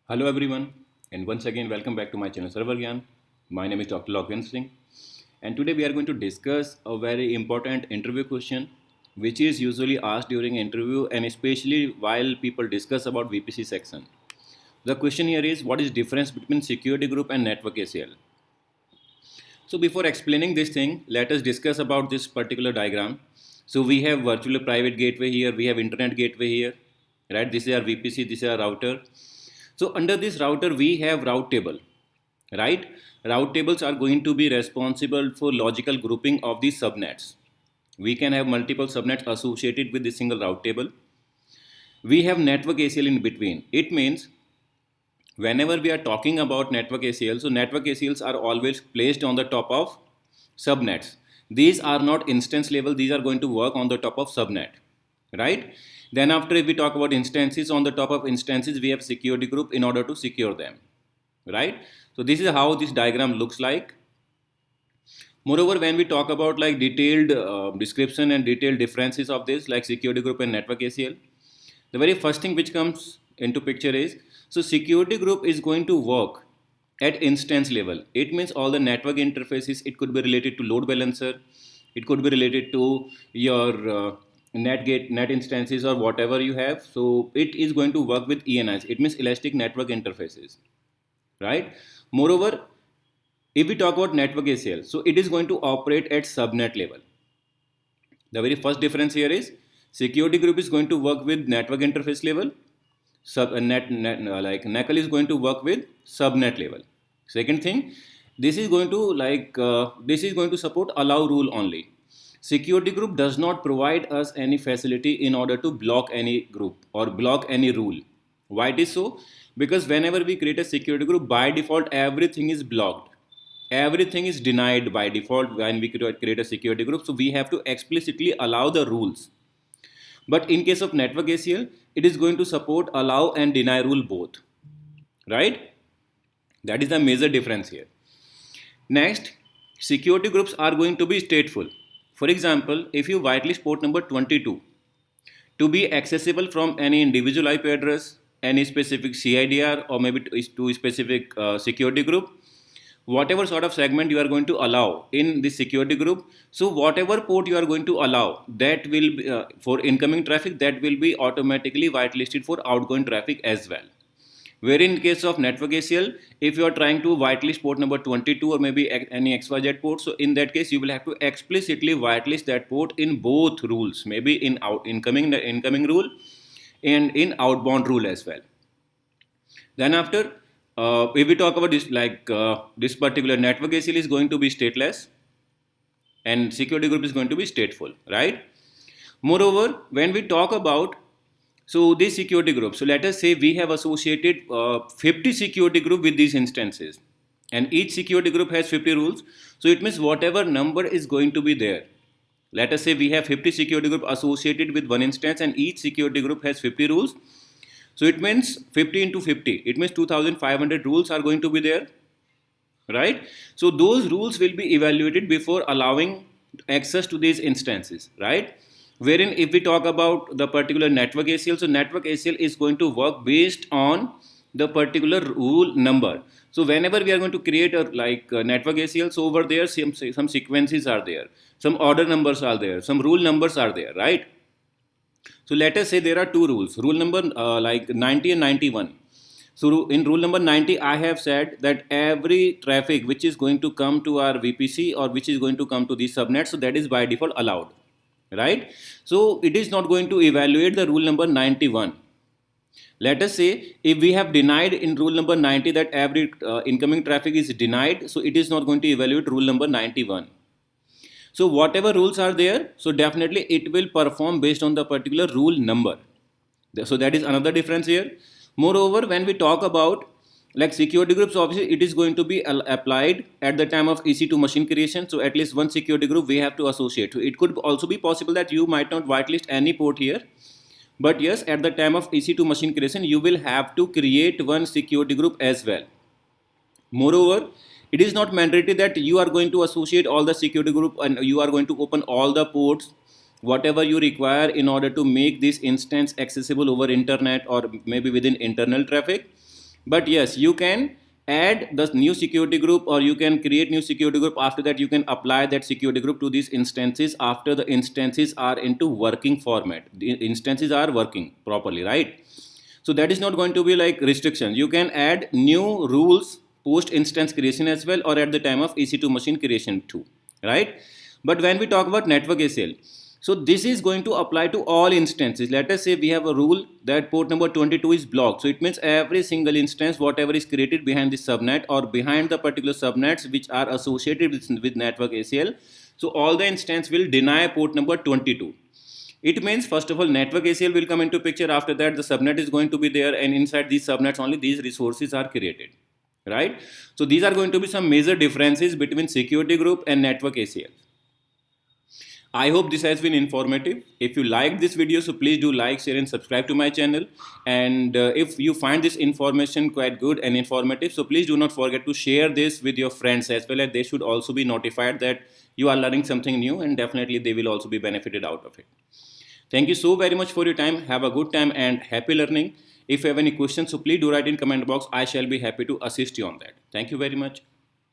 Hello everyone, and once again welcome back to my channel Server Gyan. My name is Dr. Logan Singh, and today we are going to discuss a very important interview question which is usually asked during interview and especially while people discuss about VPC section. The question here is, what is difference between security group and network ACL? So before explaining this thing, let us discuss about this particular diagram. So we have virtual private gateway here, we have internet gateway here, right? This is our VPC, this is our router. So under this router, we have route table, right? Route tables are going to be responsible for logical grouping of these subnets. We can have multiple subnets associated with this single route table. We have network ACL in between. It means whenever we are talking about network ACL, so network ACLs are always placed on the top of subnets. These are not instance level, these are going to work on the top of subnet, right? Then after, if we talk about instances, on the top of instances we have security group in order to secure them, right? So this is how this diagram looks like. Moreover, when we talk about like detailed description and detailed differences of this, like security group and network ACL, the very first thing which comes into picture is, so security group is going to work at instance level. It means all the network interfaces, it could be related to load balancer, it could be related to your net instances or whatever you have. So it is going to work with ENIs. It means elastic network interfaces, right? Moreover, if we talk about network ACL, so it is going to operate at subnet level. The very first difference here is security group is going to work with network interface level. Like NACL is going to work with subnet level. Second thing, this is going to this is going to support allow rule only. Security group does not provide us any facility in order to block any group or block any rule. Why it is so? Because whenever we create a security group, by default everything is blocked, everything is denied by default when we create a security group. So we have to explicitly allow the rules. But in case of network ACL, it is going to support allow and deny rule both, right? That is the major difference here. Next, security groups are going to be stateful. For example, if you whitelist port number 22 to be accessible from any individual IP address, any specific CIDR, or maybe to a specific security group, whatever sort of segment you are going to allow in the security group, so whatever port you are going to allow, that will be for incoming traffic, that will be automatically whitelisted for outgoing traffic as well. Where in case of network ACL, if you are trying to whitelist port number 22 or maybe any XYZ port, so in that case you will have to explicitly whitelist that port in both rules, maybe in incoming rule and in outbound rule as well. Then after, if we talk about this, this particular network ACL is going to be stateless and security group is going to be stateful, right? Moreover, when we talk about, so this security group, so let us say we have associated 50 security group with these instances, and each security group has 50 rules. So it means whatever number is going to be there, let us say we have 50 security group associated with one instance and each security group has 50 rules. So it means 50 into 50, it means 2500 rules are going to be there, right? So those rules will be evaluated before allowing access to these instances, right? Wherein if we talk about the particular network ACL, so network ACL is going to work based on the particular rule number. So whenever we are going to create a network ACL, so over there some sequences are there, some order numbers are there, some rule numbers are there, right? So let us say there are two rules, rule number 90 and 91. So in rule number 90, I have said that every traffic which is going to come to our VPC or which is going to come to the subnet, so that is by default allowed, right? So it is not going to evaluate the rule number 91. Let us say if we have denied in rule number 90 that every incoming traffic is denied, so it is not going to evaluate rule number 91. So whatever rules are there, so definitely it will perform based on the particular rule number. So that is another difference here. Moreover, when we talk about like security groups, obviously it is going to be applied at the time of EC2 machine creation. So at least one security group we have to associate. So it could also be possible that you might not whitelist any port here. But yes, at the time of EC2 machine creation, you will have to create one security group as well. Moreover, it is not mandatory that you are going to associate all the security group and you are going to open all the ports whatever you require in order to make this instance accessible over internet or maybe within internal traffic. But yes, you can add the new security group, or you can create new security group. After that, you can apply that security group to these instances after the instances are into working format. The instances are working properly, right? So that is not going to be like restriction. You can add new rules post instance creation as well, or at the time of EC2 machine creation too, right? But when we talk about network ACL, so this is going to apply to all instances. Let us say we have a rule that port number 22 is blocked. So it means every single instance, whatever is created behind the subnet or behind the particular subnets which are associated with network ACL, so all the instance will deny port number 22. It means first of all network ACL will come into picture. After that the subnet is going to be there, and inside these subnets only these resources are created, right? So these are going to be some major differences between security group and network ACL. I hope this has been informative. If you liked this video, so please do like, share and subscribe to my channel. And if you find this information quite good and informative, so please do not forget to share this with your friends as well, and they should also be notified that you are learning something new, and definitely they will also be benefited out of it. Thank you so very much for your time. Have a good time and happy learning. If you have any questions, so please do write in comment box. I shall be happy to assist you on that. Thank you very much.